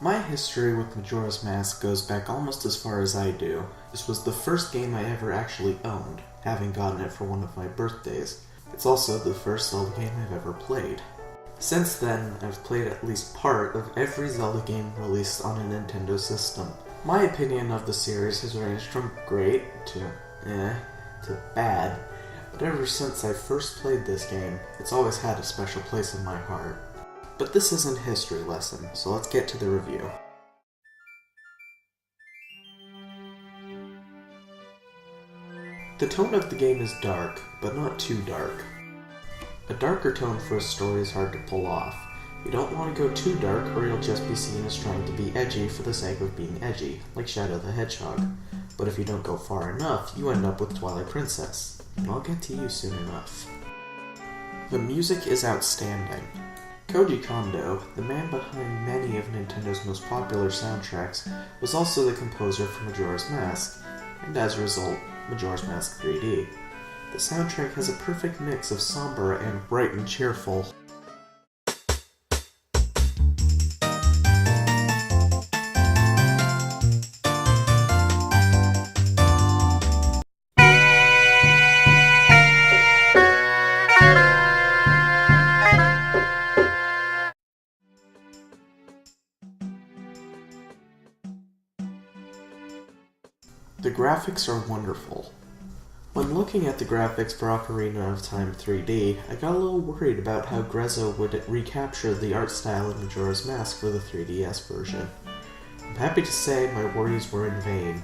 My history with Majora's Mask goes back almost as far as I do. This was the first game I ever actually owned, having gotten it for one of my birthdays. It's also the first Zelda game I've ever played. Since then, I've played at least part of every Zelda game released on a Nintendo system. My opinion of the series has ranged from great to to bad, but ever since I first played this game, it's always had a special place in my heart. But this isn't a history lesson, so let's get to the review. The tone of the game is dark, but not too dark. A darker tone for a story is hard to pull off. You don't want to go too dark or you'll just be seen as trying to be edgy for the sake of being edgy, like Shadow the Hedgehog. But if you don't go far enough, you end up with Twilight Princess. And I'll get to you soon enough. The music is outstanding. Koji Kondo, the man behind many of Nintendo's most popular soundtracks, was also the composer for Majora's Mask, and as a result, Majora's Mask 3D. The soundtrack has a perfect mix of somber and bright and cheerful. The graphics are wonderful. When looking at the graphics for Ocarina of Time 3D, I got a little worried about how Grezzo would recapture the art style in Majora's Mask for the 3DS version. I'm happy to say my worries were in vain.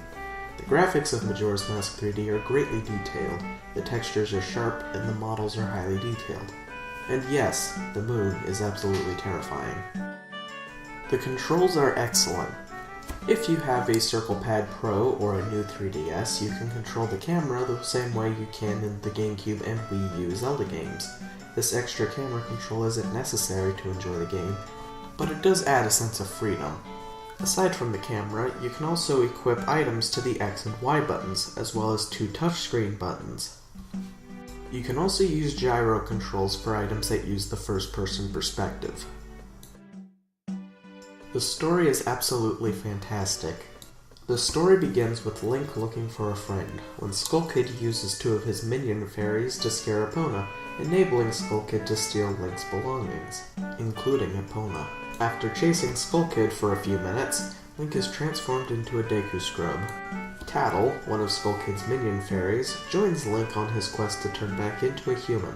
The graphics of Majora's Mask 3D are greatly detailed, the textures are sharp, and the models are highly detailed. And yes, the moon is absolutely terrifying. The controls are excellent. If you have a Circle Pad Pro or a new 3DS, you can control the camera the same way you can in the GameCube and Wii U Zelda games. This extra camera control isn't necessary to enjoy the game, but it does add a sense of freedom. Aside from the camera, you can also equip items to the X and Y buttons, as well as 2 touchscreen buttons. You can also use gyro controls for items that use the first-person perspective. The story is absolutely fantastic. The story begins with Link looking for a friend, when Skull Kid uses 2 of his minion fairies to scare Epona, enabling Skull Kid to steal Link's belongings, including Epona. After chasing Skull Kid for a few minutes, Link is transformed into a Deku Scrub. Tattle, one of Skull Kid's minion fairies, joins Link on his quest to turn back into a human,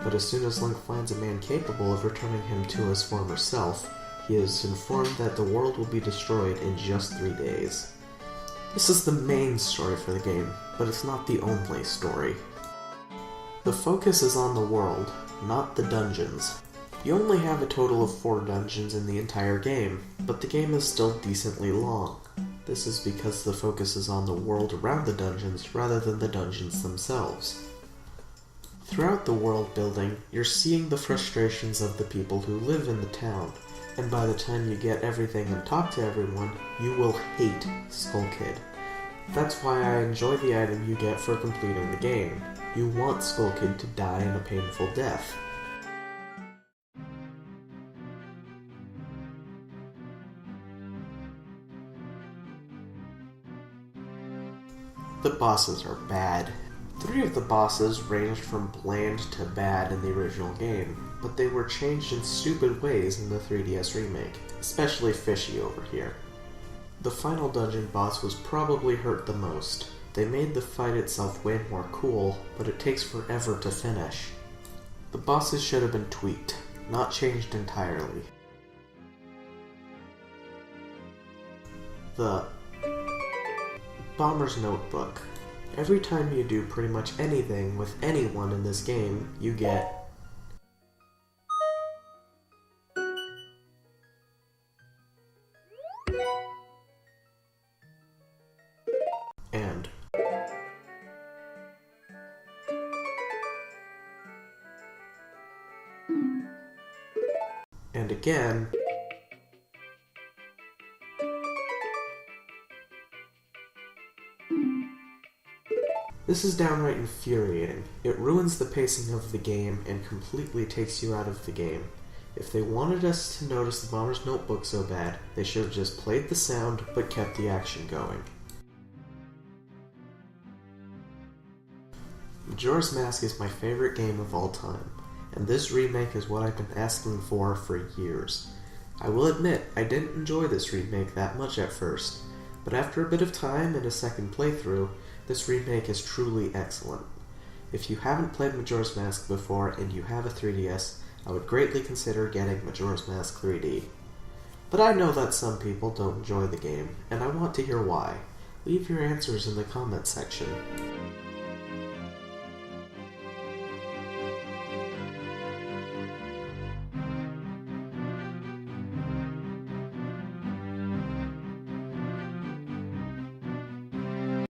but as soon as Link finds a man capable of returning him to his former self, he is informed that the world will be destroyed in just 3 days. This is the main story for the game, but it's not the only story. The focus is on the world, not the dungeons. You only have a total of 4 dungeons in the entire game, but the game is still decently long. This is because the focus is on the world around the dungeons rather than the dungeons themselves. Throughout the world building, you're seeing the frustrations of the people who live in the town, and by the time you get everything and talk to everyone, you will hate Skull Kid. That's why I enjoy the item you get for completing the game. You want Skull Kid to die in a painful death. The bosses are bad. 3 of the bosses ranged from bland to bad in the original game, but they were changed in stupid ways in the 3DS remake, especially Fishy over here. The final dungeon boss was probably hurt the most. They made the fight itself way more cool, but it takes forever to finish. The bosses should have been tweaked, not changed entirely. The Bomber's Notebook. Every time you do pretty much anything with anyone in this game, you get and again This is downright infuriating. It ruins the pacing of the game and completely takes you out of the game. If they wanted us to notice the Bomber's Notebook so bad, they should have just played the sound but kept the action going. Majora's Mask is my favorite game of all time, and this remake is what I've been asking for years. I will admit, I didn't enjoy this remake that much at first, but after a bit of time and a second playthrough, this remake is truly excellent. If you haven't played Majora's Mask before and you have a 3DS, I would greatly consider getting Majora's Mask 3D. But I know that some people don't enjoy the game, and I want to hear why. Leave your answers in the comments section.